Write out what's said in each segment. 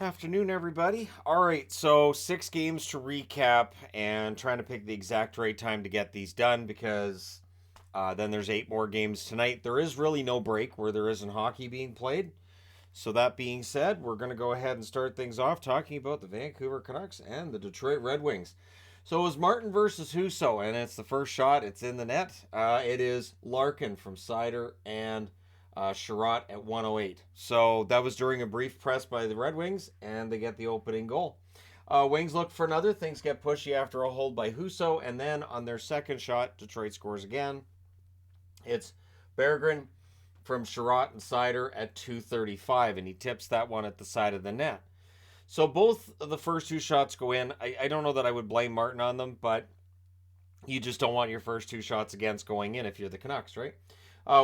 Afternoon, everybody. All right, so 6 games to recap and trying to pick the exact right time to get these done because then there's 8 more games tonight. There is really no break where there isn't hockey being played. So, that being said, we're going to go ahead and start things off talking about the Vancouver Canucks and the Detroit Red Wings. So, it was Martin versus Husso, and it's the first shot. It's in the net. It is Larkin from Sider and Sherratt at 108. So that was during a brief press by the Red Wings, and they get the opening goal. Wings look for another. Things get pushy after a hold by Husso, and then on their second shot, Detroit scores again. It's Berggren from Sherratt and Sider at 2:35, and he tips that one at the side of the net. So both of the first two shots go in. I don't know that I would blame Martin on them, but you just don't want your first two shots against going in if you're the Canucks, right?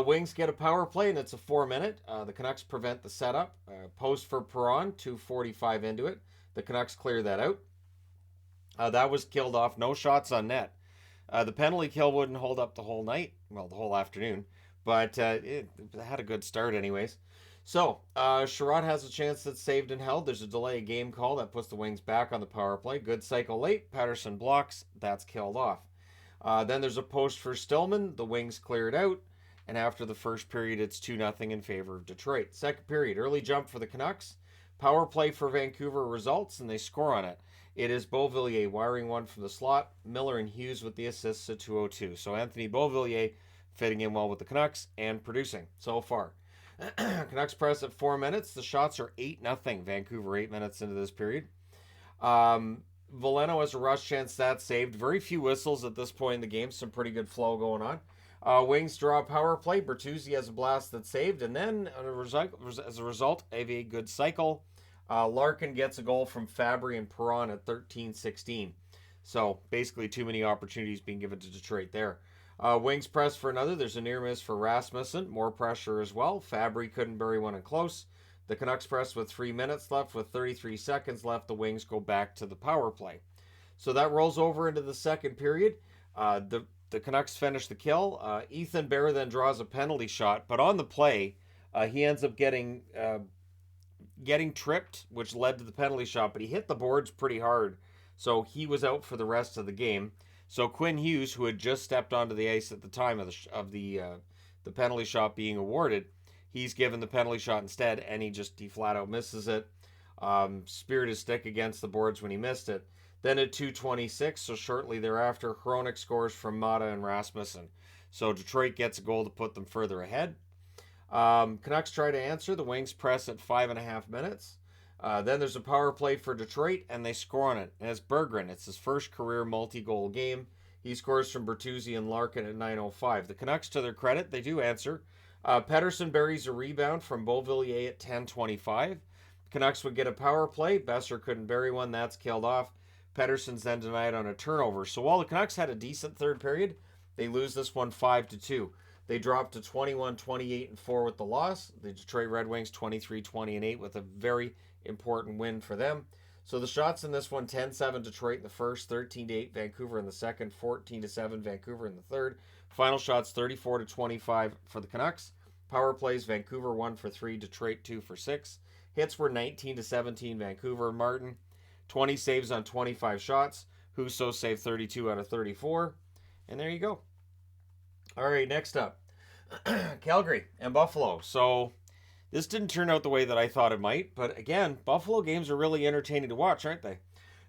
Wings get a power play, and it's a 4 minute. The Canucks prevent the setup. Post for Perron, 2:45 into it. The Canucks clear that out. That was killed off. No shots on net. The penalty kill wouldn't hold up the whole night. Well, the whole afternoon. But it had a good start anyways. So, Sherratt has a chance that's saved and held. There's a delay game call that puts the Wings back on the power play. Good cycle late. Patterson blocks. That's killed off. Then there's a post for Stillman. The Wings clear it out. And after the first period, it's 2-0 in favor of Detroit. Second period, early jump for the Canucks. Power play for Vancouver results, and they score on it. It is Beauvillier wiring one from the slot. Miller and Hughes with the assists at 2:02. So Anthony Beauvillier fitting in well with the Canucks and producing so far. Canucks press at 4 minutes. The shots are 8-0. Vancouver 8 minutes into this period. Veleno has a rush chance that's saved. Very few whistles at this point in the game. Some pretty good flow going on. Wings draw a power play. Bertuzzi has a blast that's saved. And then as a result of a good cycle, Larkin gets a goal from Fabry and Perron at 13-16. So basically too many opportunities being given to Detroit there. Wings press for another. There's a near miss for Rasmussen. More pressure as well. Fabry couldn't bury one in close. The Canucks press with 3 minutes left. With 33 seconds left, the Wings go back to the power play. So that rolls over into the second period. The Canucks finish the kill. Ethan Bear then draws a penalty shot, but on the play, he ends up getting tripped, which led to the penalty shot. But he hit the boards pretty hard, so he was out for the rest of the game. So Quinn Hughes, who had just stepped onto the ice at the time of the penalty shot being awarded, he's given the penalty shot instead, and he flat out misses it. Speared his stick against the boards when he missed it. Then at 2:26, so shortly thereafter, Hronek scores from Mata and Rasmussen. So Detroit gets a goal to put them further ahead. Canucks try to answer. The Wings press at 5.5 minutes. Then there's a power play for Detroit, and they score on it. And it's Berggren. It's his first career multi-goal game. He scores from Bertuzzi and Larkin at 9:05. The Canucks, to their credit, they do answer. Pettersson buries a rebound from Beauvillier at 10:25. Canucks would get a power play. Besser couldn't bury one. That's killed off. Pettersson's then denied on a turnover. So while the Canucks had a decent third period, they lose this one 5-2. They drop to 21-28-4 with the loss. The Detroit Red Wings 23-20-8 with a very important win for them. So the shots in this one: 10-7 Detroit in the first, 13-8 Vancouver in the second, 14-7 Vancouver in the third. Final shots 34-25 for the Canucks. Power plays: Vancouver 1 for 3, Detroit 2 for 6. Hits were 19-17 Vancouver. Martin 20 saves on 25 shots. Husso saved 32 out of 34. And there you go. All right, next up. Calgary and Buffalo. So this didn't turn out the way that I thought it might. But again, Buffalo games are really entertaining to watch, aren't they?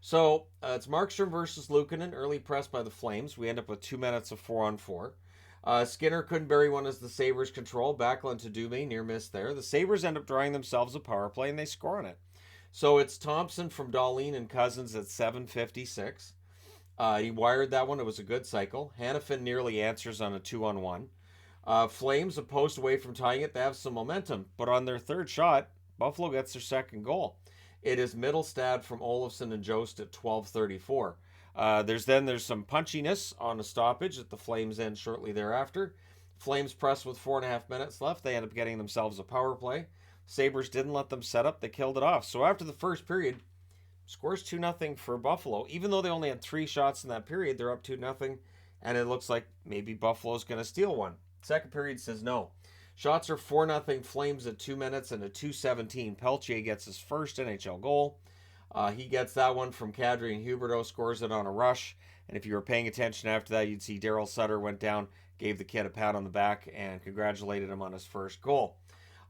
So it's Markstrom versus Luukkonen. Early press by the Flames. We end up with 2 minutes of 4-on-4. Skinner couldn't bury one as the Sabres control. Backlund to Dume, near miss there. The Sabres end up drawing themselves a power play, and they score on it. So it's Thompson from Dahlin and Cousins at 7:56. He wired that one. It was a good cycle. Hannafin nearly answers on a 2-on-1. Flames, a post away from tying it. They have some momentum. But on their third shot, Buffalo gets their second goal. It is Mittelstadt from Olofsson and Jost at 12:34. There's some punchiness on a stoppage at the Flames end shortly thereafter. Flames press with 4.5 minutes left. They end up getting themselves a power play. Sabres didn't let them set up. They killed it off. So after the first period, scores 2-0 for Buffalo. Even though they only had 3 shots in that period, they're up 2-0. And it looks like maybe Buffalo's going to steal one. Second period says no. Shots are 4-0 Flames at 2 minutes and a 2:17. Peltier gets his first NHL goal. He gets that one from Kadri, and Huberdeau scores it on a rush. And if you were paying attention after that, you'd see Daryl Sutter went down, gave the kid a pat on the back, and congratulated him on his first goal.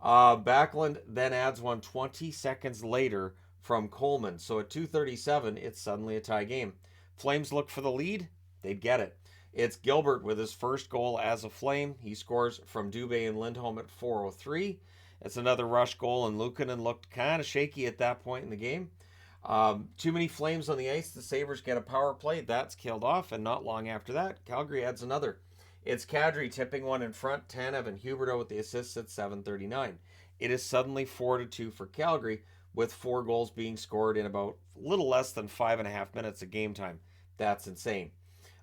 Backlund then adds one 20 seconds later from Coleman. So at 2:37, it's suddenly a tie game. Flames look for the lead. They'd get it. It's Gilbert with his first goal as a Flame. He scores from Dubé and Lindholm at 4:03. It's another rush goal, and Luukkonen looked kind of shaky at that point in the game. Too many Flames on the ice. The Sabres get a power play. That's killed off, and not long after that, Calgary adds another. It's Kadri tipping one in front. Tanev and Huberdeau with the assists at 7:39. It is suddenly 4-2 for Calgary, with 4 goals being scored in about a little less than 5.5 minutes of game time. That's insane.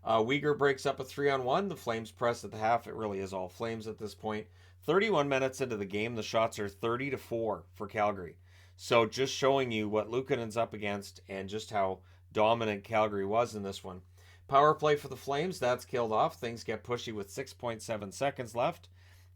Uyghur breaks up a 3-on-1. The Flames press at the half. It really is all Flames at this point. 31 minutes into the game, the shots are 30-4 for Calgary. So just showing you what Luukkonen's up against and just how dominant Calgary was in this one. Power play for the Flames, that's killed off. Things get pushy with 6.7 seconds left.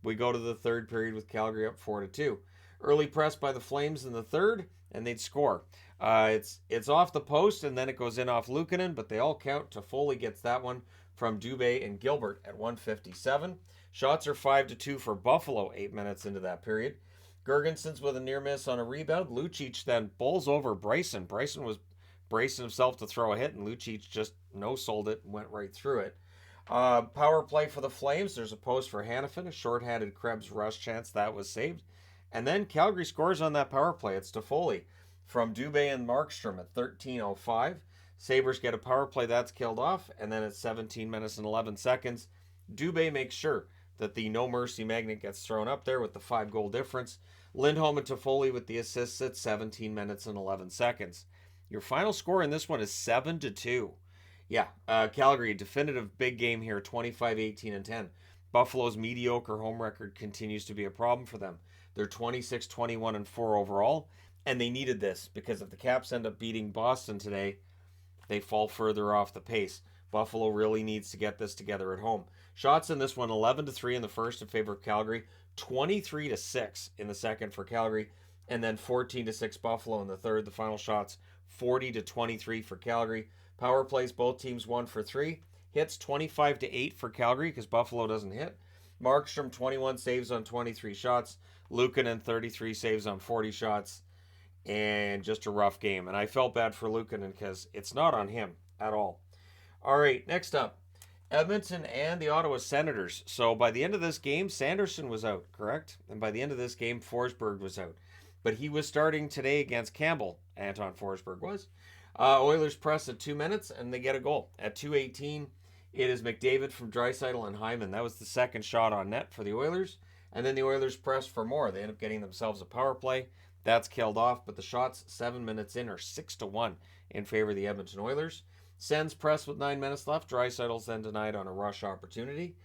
We go to the third period with Calgary up 4-2. Early press by the Flames in the third, and they'd score. It's off the post, and then it goes in off Luukkonen, but they all count. Toffoli gets that one from Dubé and Gilbert at 1:57. Shots are 5-2 for Buffalo 8 minutes into that period. Gergensons with a near miss on a rebound. Lucic then bowls over Bryson. Bryson was bracing himself to throw a hit, and Lucic just no-sold it and went right through it. Power play for the Flames. There's a post for Hanifin, a shorthanded Krebs rush chance that was saved. And then Calgary scores on that power play. It's Toffoli from Dubé and Markstrom at 13:05. Sabres get a power play that's killed off, and then at 17 minutes and 11 seconds, Dubé makes sure that the no mercy magnet gets thrown up there with the 5-goal difference. Lindholm and Toffoli with the assists at 17 minutes and 11 seconds. Your final score in this one is 7-2. Yeah, Calgary, definitive big game here, 25-18-10. Buffalo's mediocre home record continues to be a problem for them. They're 26-21-4 overall, and they needed this because if the Caps end up beating Boston today, they fall further off the pace. Buffalo really needs to get this together at home. Shots in this one, 11-3 in the first in favor of Calgary, 23-6 in the second for Calgary, and then 14-6 Buffalo in the third. The final shots, 40-23 for Calgary. Power plays, both teams 1 for 3. Hits 25-8 for Calgary because Buffalo doesn't hit. Markstrom 21 saves on 23 shots. Luukkonen 33 saves on 40 shots. And just a rough game. And I felt bad for Luukkonen because it's not on him at all. All right, next up. Edmonton and the Ottawa Senators. So by the end of this game, Sanderson was out, correct? And by the end of this game, Forsberg was out. But he was starting today against Campbell. Anton Forsberg was. Oilers press at 2 minutes, and they get a goal. At 2:18, it is McDavid from Draisaitl and Hyman. That was the second shot on net for the Oilers. And then the Oilers press for more. They end up getting themselves a power play. That's killed off, but the shots 7 minutes in are 6-1 in favor of the Edmonton Oilers. Sens press with 9 minutes left. Draisaitl's then denied on a rush opportunity.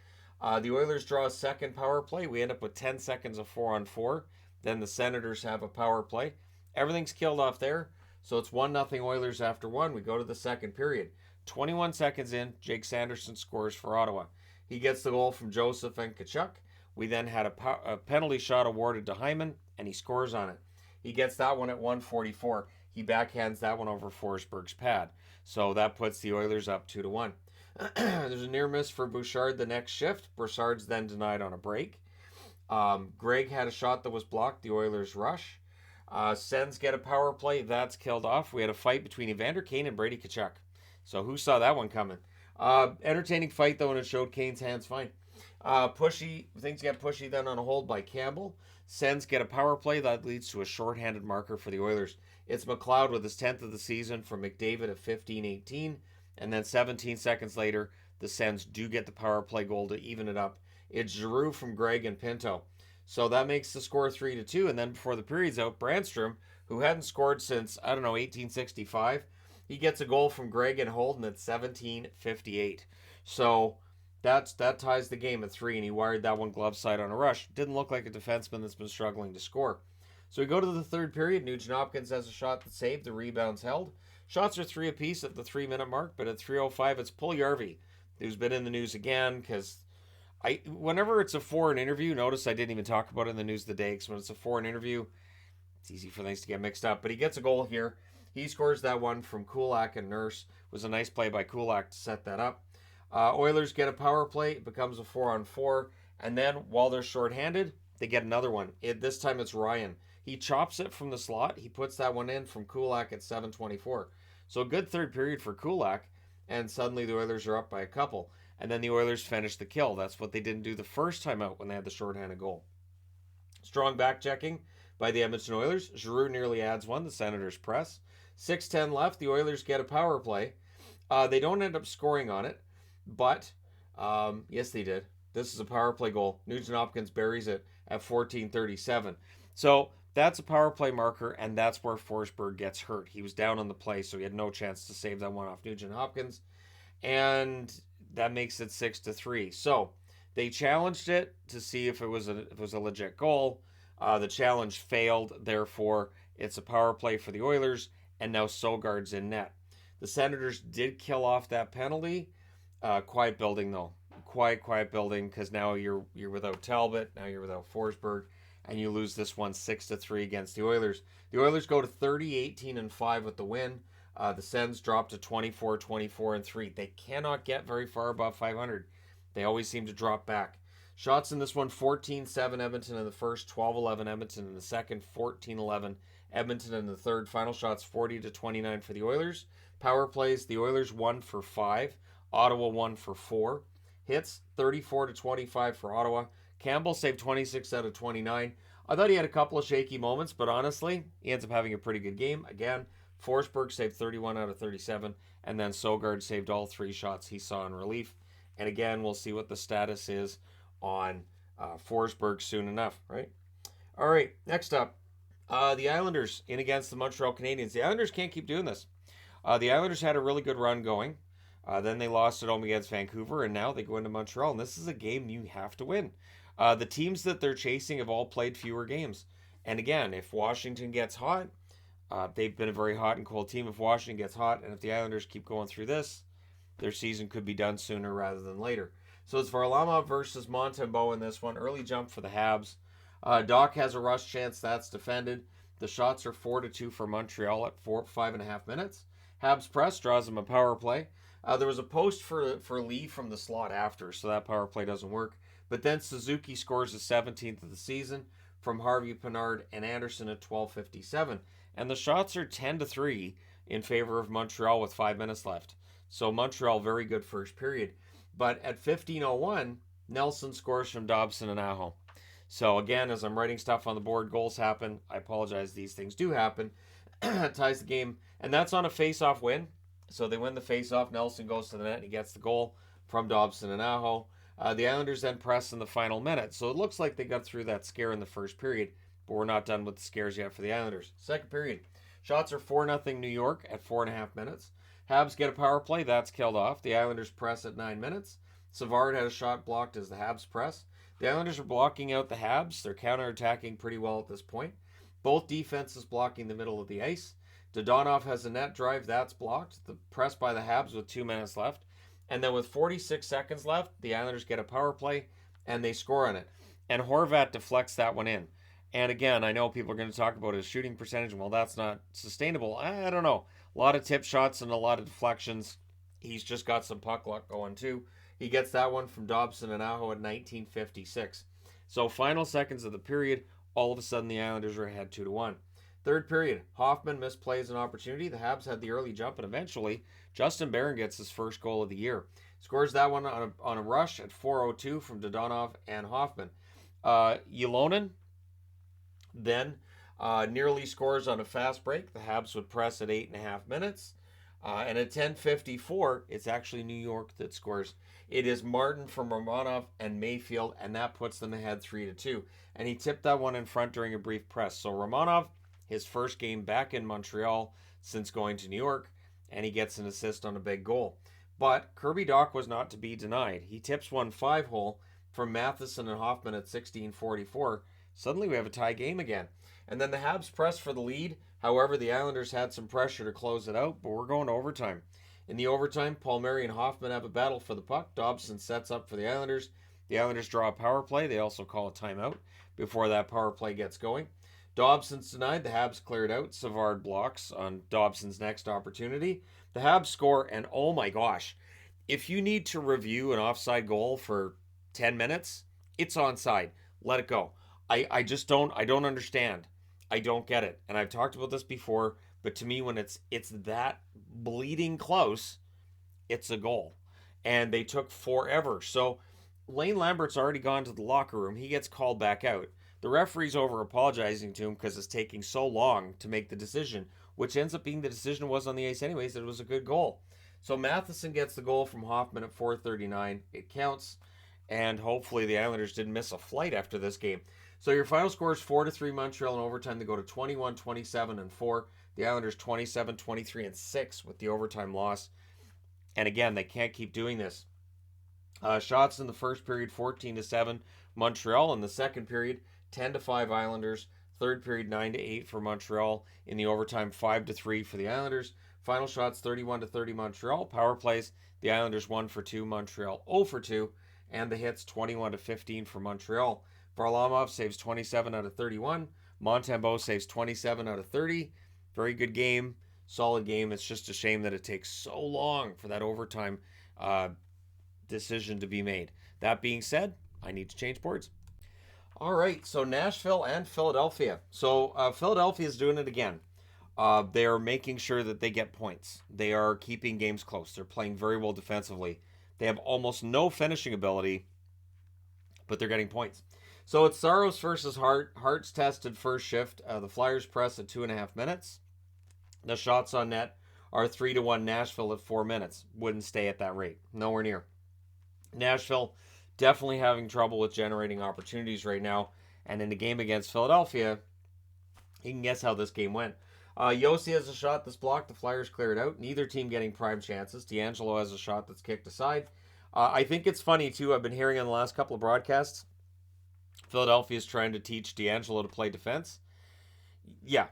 The Oilers draw a second power play. We end up with 10 seconds of 4-on-4. Then the Senators have a power play. Everything's killed off there. So it's 1-0 Oilers after 1. We go to the second period. 21 seconds in, Jake Sanderson scores for Ottawa. He gets the goal from Joseph and Tkachuk. We then had a penalty shot awarded to Hyman, and he scores on it. He gets that one at 1:44. He backhands that one over Forsberg's pad. So that puts the Oilers up 2-1. There's a near miss for Bouchard the next shift. Bouchard's then denied on a break. Greg had a shot that was blocked. The Oilers rush. Sens get a power play. That's killed off. We had a fight between Evander Kane and Brady Tkachuk. So who saw that one coming? Entertaining fight, though, and it showed Kane's hands fine. Things get pushy then on a hold by Campbell. Sens get a power play. That leads to a shorthanded marker for the Oilers. It's McLeod with his 10th of the season from McDavid at 15-18. And then 17 seconds later, the Sens do get the power play goal to even it up. It's Giroux from Gregg and Pinto. So that makes the score 3-2. And then before the period's out, Brandstrom, who hadn't scored since, 1865, he gets a goal from Gregg and Holden at 17:58. So that ties the game at 3, and he wired that one glove side on a rush. Didn't look like a defenseman that's been struggling to score. So we go to the third period. Nugent Hopkins has a shot that saved. The rebound's held. Shots are 3 apiece at the 3-minute mark, but at 3:05, it's Puljujarvi, who's been in the news again because Whenever it's a foreign interview, notice I didn't even talk about it in the news of the day, because when it's a foreign interview, it's easy for things to get mixed up. But he gets a goal here. He scores that one from Kulak and Nurse. It was a nice play by Kulak to set that up. Oilers get a power play. It becomes a 4-on-4. And then while they're shorthanded, they get another one. This time it's Ryan. He chops it from the slot. He puts that one in from Kulak at 7:24. So a good third period for Kulak. And suddenly the Oilers are up by a couple. And then the Oilers finish the kill. That's what they didn't do the first time out when they had the shorthanded goal. Strong back checking by the Edmonton Oilers. Giroux nearly adds one. The Senators press. 6:10 left. The Oilers get a power play. They don't end up scoring on it, but yes, they did. This is a power play goal. Nugent Hopkins buries it at 14:37. So that's a power play marker, and that's where Forsberg gets hurt. He was down on the play, so he had no chance to save that one off Nugent Hopkins, and that makes it 6-3. So they challenged it to see if it was a legit goal. The challenge failed, therefore it's a power play for the Oilers, and now Sogard's in net. The Senators did kill off that penalty. Quiet building though. Quiet building, because now you're without Talbot, now you're without Forsberg, and you lose this one 6-3 against the Oilers. The Oilers go to 30-18-5 with the win. The Sens drop to 24-24-3. They cannot get very far above 500. They always seem to drop back. Shots in this one: 14-7 Edmonton in the first, 12-11 Edmonton in the second, 14-11 Edmonton in the third. Final shots 40-29 for the Oilers. Power plays: the Oilers 1 for 5, Ottawa 1 for 4. Hits: 34-25 for Ottawa. Campbell saved 26 out of 29. I thought he had a couple of shaky moments, but honestly, he ends up having a pretty good game. Again, Forsberg saved 31 out of 37, and then Sogard saved all 3 shots he saw in relief. And again, we'll see what the status is on Forsberg soon enough, right? All right, next up, the Islanders in against the Montreal Canadiens. The Islanders can't keep doing this. The Islanders had a really good run going. Then they lost at home against Vancouver, and now they go into Montreal, and this is a game you have to win. The teams that they're chasing have all played fewer games. And again, if Washington gets hot, they've been a very hot and cold team. If Washington gets hot, and if the Islanders keep going through this, their season could be done sooner rather than later. So it's Varlamov versus Montembeault in this one. Early jump for the Habs. Doc has a rush chance. That's defended. The shots are 4-2 for Montreal at 5.5 minutes. Habs press draws him a power play. There was a post for Lee from the slot after, so that power play doesn't work. But then Suzuki scores the 17th of the season from Harvey Pinard and Anderson at 12:57. And the shots are 10-3 in favor of Montreal with 5 minutes left. So Montreal, very good first period. But at 15:01, Nelson scores from Dobson and Aho. So again, as I'm writing stuff on the board, goals happen. I apologize, these things do happen. Ties the game. And that's on a face-off win. So they win the face-off. Nelson goes to the net and he gets the goal from Dobson and Aho. The Islanders then press in the final minute. So it looks like they got through that scare in the first period, but we're not done with the scares yet for the Islanders. Second period. Shots are 4-0 New York at 4.5 minutes. Habs get a power play. That's killed off. The Islanders press at 9 minutes. Savard had a shot blocked as the Habs press. The Islanders are blocking out the Habs. They're counterattacking pretty well at this point. Both defenses blocking the middle of the ice. Dodonov has a net drive. That's blocked. The press by the Habs with 2 minutes left. And then with 46 seconds left, the Islanders get a power play and they score on it. And Horvat deflects that one in. And again, I know people are going to talk about his shooting percentage. Well, that's not sustainable. I don't know. A lot of tip shots and a lot of deflections. He's just got some puck luck going too. He gets that one from Dobson and Aho at 19:56. So final seconds of the period, all of a sudden the Islanders are ahead 2-1. Third period, Hoffman misplays an opportunity. The Habs had the early jump, and eventually Justin Barron gets his first goal of the year. Scores that one on a rush at 4:02 from Dodonov and Hoffman. Ylonen then nearly scores on a fast break. The Habs would press at 8.5 minutes. And at 10:54, it's actually New York that scores. It is Martin from Romanov and Mayfield, and that puts them ahead 3-2. And he tipped that one in front during a brief press. So Romanov, his first game back in Montreal since going to New York, and he gets an assist on a big goal. But Kirby Dach was not to be denied. He tips one 5-hole from Matheson and Hoffman at 16:44. Suddenly we have a tie game again. And then the Habs press for the lead. However, the Islanders had some pressure to close it out, but we're going to overtime. In the overtime, Palmieri and Hoffman have a battle for the puck. Dobson sets up for the Islanders. The Islanders draw a power play. They also call a timeout before that power play gets going. Dobson's denied. The Habs cleared out. Savard blocks on Dobson's next opportunity. The Habs score, and oh my gosh, if you need to review an offside goal for 10 minutes, it's onside. Let it go. I just don't understand. I don't get it. And I've talked about this before, but to me, when it's that bleeding close, it's a goal. And they took forever. So Lane Lambert's already gone to the locker room. He gets called back out. The referee's over apologizing to him because it's taking so long to make the decision, which ends up being the decision was on the ice anyways, that it was a good goal. So Matheson gets the goal from Hoffman at 4:39. It counts, and hopefully the Islanders didn't miss a flight after this game. So your final score is 4-3 Montreal in overtime. They go to 21-27-4. The Islanders 27-23-6 with the overtime loss. And again, they can't keep doing this. Shots in the first period, 14-7 Montreal. In the second period, 10-5 Islanders. Third period, 9-8 for Montreal. In the overtime, 5-3 for the Islanders. Final shots, 31-30 Montreal. Power plays, the Islanders 1 for 2, Montreal 0 for 2. And the hits, 21-15 for Montreal. Varlamov saves 27 out of 31. Montembeault saves 27 out of 30. Very good game. Solid game. It's just a shame that it takes so long for that overtime decision to be made. That being said, I need to change boards. All right, so Nashville and Philadelphia. So Philadelphia is doing it again. They are making sure that they get points. They are keeping games close. They're playing very well defensively. They have almost no finishing ability, but they're getting points. So it's Saros versus Hart. Hart's tested first shift. The Flyers press at 2.5 minutes. The shots on net are 3-1 Nashville at 4 minutes. Wouldn't stay at that rate. Nowhere near. Nashville definitely having trouble with generating opportunities right now. And in the game against Philadelphia, you can guess how this game went. Yossi has a shot that's blocked. The Flyers clear it out. Neither team getting prime chances. D'Angelo has a shot that's kicked aside. I think it's funny, too. I've been hearing on the last couple of broadcasts, Philadelphia is trying to teach D'Angelo to play defense. Yeah,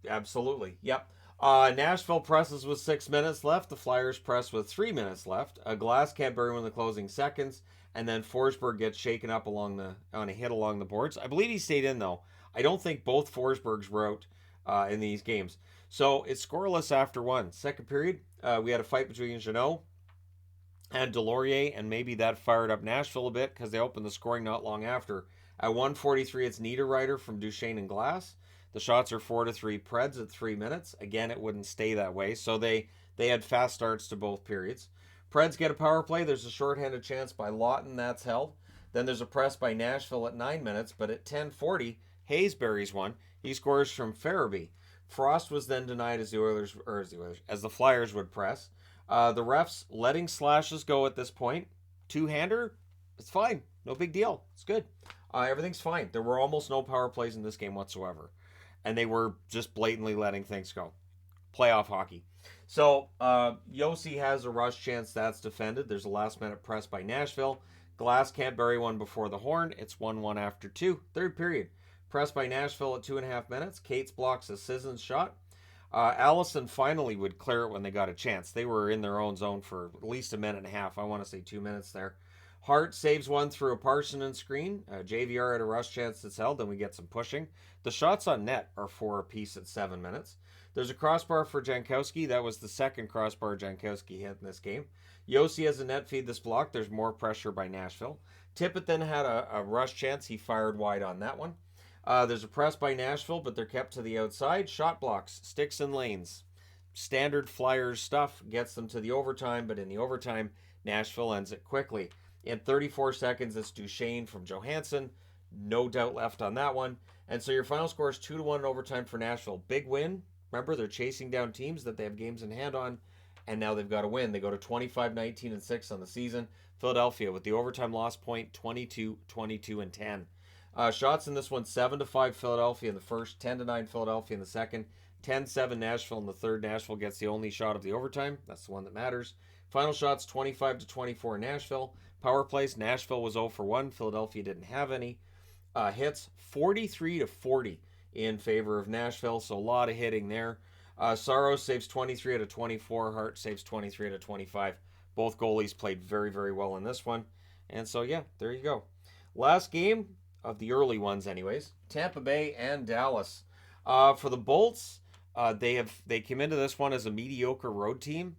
absolutely. Yep. Nashville presses with 6 minutes left. The Flyers press with 3 minutes left. Glass can't bury one in the closing seconds. And then Forsberg gets shaken up on a hit along the boards. I believe he stayed in, though. I don't think both Forsbergs were out in these games. So it's scoreless after one. Second period, we had a fight between Jeannot and Delorier, and maybe that fired up Nashville a bit because they opened the scoring not long after. At 1:43, it's Niederreiter from Duchesne and Glass. The shots are 4-3 Preds at 3 minutes. Again, it wouldn't stay that way, so they had fast starts to both periods. Preds get a power play. There's a shorthanded chance by Lawton. That's held. Then there's a press by Nashville at 9 minutes, but at 10:40, Hayes buries one. He scores from Farabee. Frost was then denied as the Flyers would press. The refs letting slashes go at this point. Two-hander, it's fine. No big deal. It's good. Everything's fine. There were almost no power plays in this game whatsoever. And they were just blatantly letting things go. Playoff hockey. So, Yossi has a rush chance. That's defended. There's a last-minute press by Nashville. Glass can't bury one before the horn. It's 1-1 after 2. Third period. Press by Nashville at 2.5 minutes. Cates blocks a Sissons shot. Allison finally would clear it when they got a chance. They were in their own zone for at least a minute and a half. I want to say 2 minutes there. Hart saves one through a Parsonen screen. JVR had a rush chance that's held, and we get some pushing. The shots on net are 4 apiece at 7 minutes. There's a crossbar for Jankowski. That was the second crossbar Jankowski hit in this game. Yossi has a net feed that's blocked. There's more pressure by Nashville. Tippett then had a rush chance. He fired wide on that one. There's a press by Nashville, but they're kept to the outside. Shot blocks, sticks and lanes. Standard Flyers stuff gets them to the overtime, but in the overtime, Nashville ends it quickly. In 34 seconds, it's Duchesne from Johansson. No doubt left on that one. And so your final score is 2-1 in overtime for Nashville. Big win. Remember, they're chasing down teams that they have games in hand on, and now they've got to win. They go to 25-19-6 on the season. Philadelphia with the overtime loss point, 22-22-10. Shots in this one, 7-5 Philadelphia in the first, 10-9 Philadelphia in the second, 10-7 Nashville in the third. Nashville gets the only shot of the overtime. That's the one that matters. Final shots, 25-24 Nashville. Power plays, Nashville was 0 for 1. Philadelphia didn't have any. Hits, 43-40 in favor of Nashville, so a lot of hitting there. Saros saves 23 out of 24. Hart saves 23 out of 25. Both goalies played very, very well in this one. And so, yeah, there you go. Last game of the early ones, anyways. Tampa Bay and Dallas. For the Bolts, they came into this one as a mediocre road team.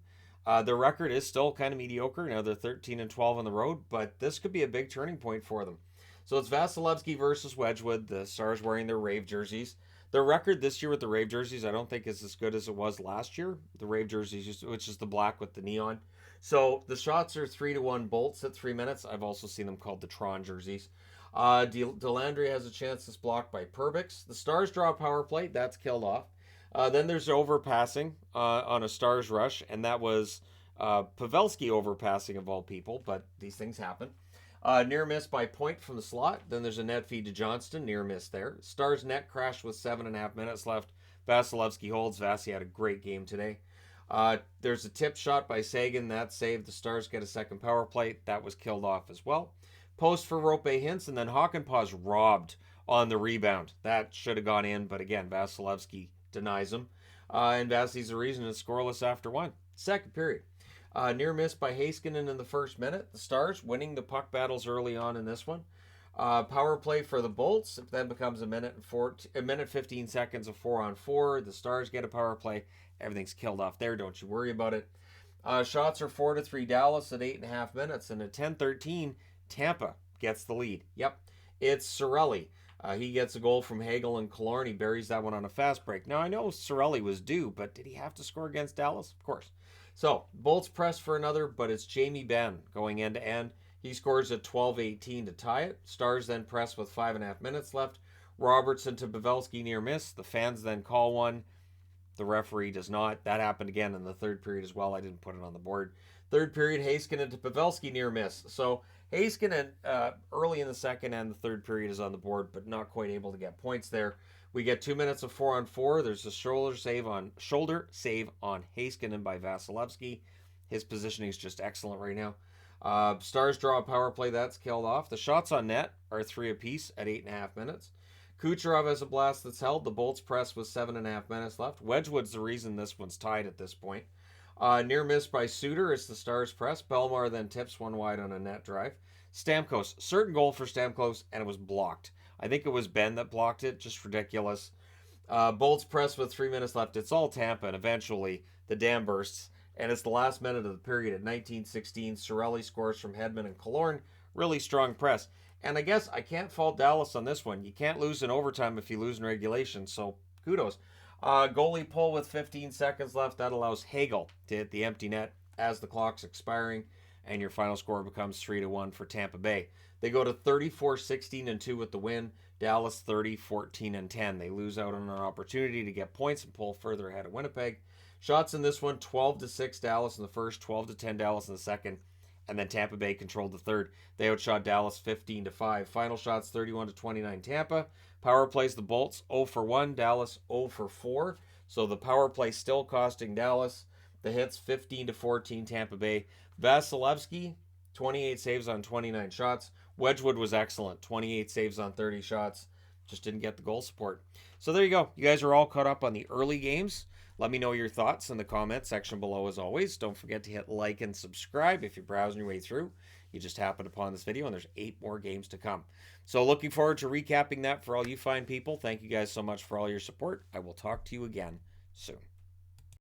Their record is still kind of mediocre. Now they're 13-12 on the road, but this could be a big turning point for them. So it's Vasilevsky versus Wedgwood. The Stars wearing their Rave jerseys. Their record this year with the Rave jerseys, I don't think is as good as it was last year. The Rave jerseys, which is the black with the neon. So the shots are 3-1 Bolts at 3 minutes. I've also seen them called the Tron jerseys. Delandry has a chance that's blocked by Perbix. The Stars draw a power play. That's killed off. Then there's overpassing on a Stars rush, and that was Pavelski overpassing of all people, but these things happen. Near miss by Point from the slot. Then there's a net feed to Johnston. Near miss there. Stars net crashed with 7.5 minutes left. Vasilevsky holds. Vasi had a great game today. There's a tip shot by Sagan. That saved. The Stars get a second power play. That was killed off as well. Post for Rope Hintz, and then Hakanpää's robbed on the rebound. That should have gone in, but again, Vasilevsky denies him. And Vasi's the reason it's scoreless after one. Second period. Near miss by Heiskanen in the first minute. The Stars winning the puck battles early on in this one. Power play for the Bolts. It then becomes a minute 15 seconds of 4-on-4. The Stars get a power play. Everything's killed off there. Don't you worry about it. Shots are 4-3 Dallas at 8.5 minutes. And at 10:13, Tampa gets the lead. Yep, it's Cirelli. He gets a goal from Hagel and Killorn. He buries that one on a fast break. Now, I know Cirelli was due, but did he have to score against Dallas? Of course. So, Bolts press for another, but it's Jamie Benn going end to end. He scores at 12:18 to tie it. Stars then press with 5.5 minutes left. Robertson to Pavelski near miss. The fans then call one. The referee does not. That happened again in the third period as well. I didn't put it on the board. Third period, Heiskanen to Pavelski near miss. So Heiskanen early in the second and the third period is on the board, but not quite able to get points there. We get 2 minutes of 4-on-4. There's a shoulder save on Heiskanen by Vasilevsky. His positioning is just excellent right now. Stars draw a power play. That's killed off. The shots on net are 3 apiece at 8.5 minutes. Kucherov has a blast that's held. The Bolts press with 7.5 minutes left. Wedgwood's the reason this one's tied at this point. Near miss by Suter as the Stars press. Belmar then tips one wide on a net drive. Stamkos, certain goal for Stamkos, and it was blocked. I think it was Ben that blocked it. Just ridiculous. Bolts press with 3 minutes left. It's all Tampa, and eventually the dam bursts. And it's the last minute of the period at 19:16. Cirelli scores from Hedman and Killorn. Really strong press. And I guess I can't fault Dallas on this one. You can't lose in overtime if you lose in regulation, so kudos. Goalie pull with 15 seconds left. That allows Hagel to hit the empty net as the clock's expiring, and your final score becomes 3-1 for Tampa Bay. They go to 34-16-2 with the win. Dallas 30-14-10. They lose out on an opportunity to get points and pull further ahead of Winnipeg. Shots in this one, 12-6 Dallas in the first, 12-10 Dallas in the second, and then Tampa Bay controlled the third. They outshot Dallas 15-5. Final shots 31-29 Tampa. Power plays the Bolts 0-1, Dallas 0-4. So the power play still costing Dallas. The hits 15-14 Tampa Bay. Vasilevsky 28 saves on 29 shots. Wedgwood was excellent, 28 saves on 30 shots. Just didn't get the goal support. So there you go. You guys are all caught up on the early games. Let me know your thoughts in the comment section below as always. Don't forget to hit like and subscribe if you're browsing your way through. You just happened upon this video and there's 8 more games to come. So looking forward to recapping that for all you fine people. Thank you guys so much for all your support. I will talk to you again soon.